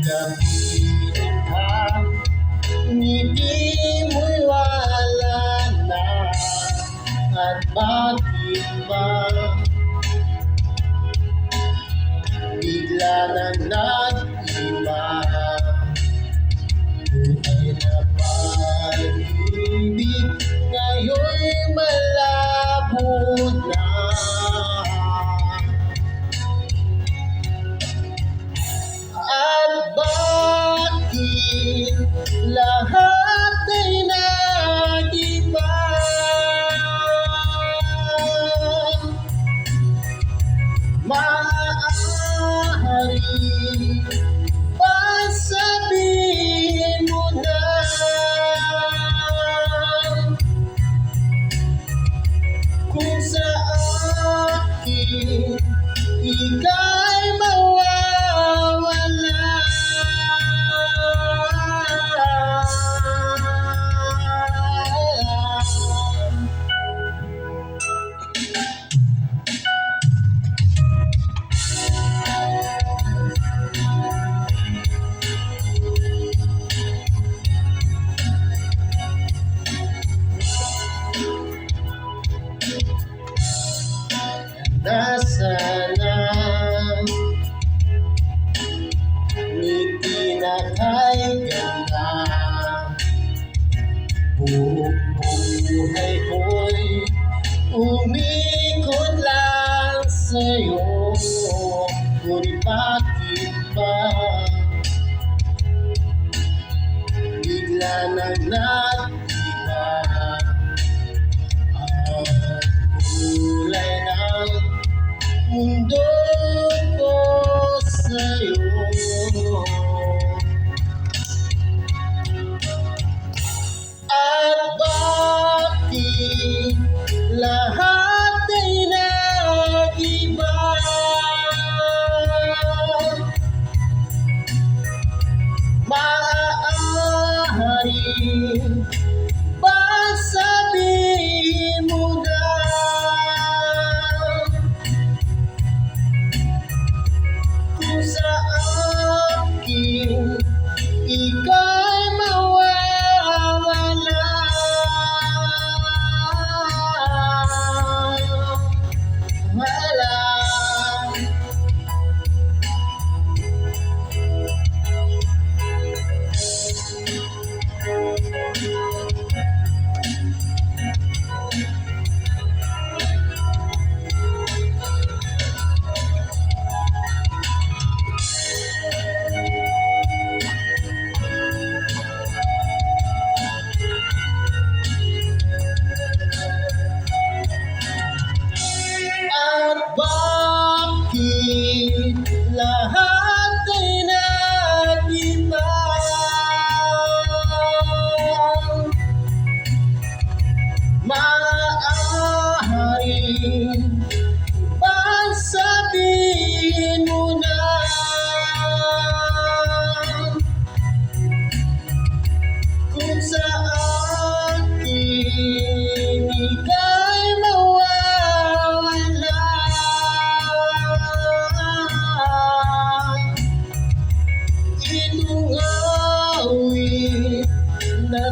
Lapitan ka, ngiti mo'y wala na. At bakit ba bigla na nag-iba? Tunay na pag-ibig ngayon'y malabo na. At bakit lahat ay nag-iba? Maaari ba sabihin mo na kung sa akin ika'y mawawala? Nasana ngiti na kay ganda, buong buhay ko'y umikot lang sa'yo. Ngunit bakit ba bigla na nag-iba? Ang kulay ng mundo ko sa'yo. At bakit lahat ay nag-iba? Maaari ba sabihin mo na kung sa akin ika'y mawawala? Wala. Bakit lahat ay nag-iba? Maaari ba sabihin mo na kung sa akin ika'y mawawala? Itong awit na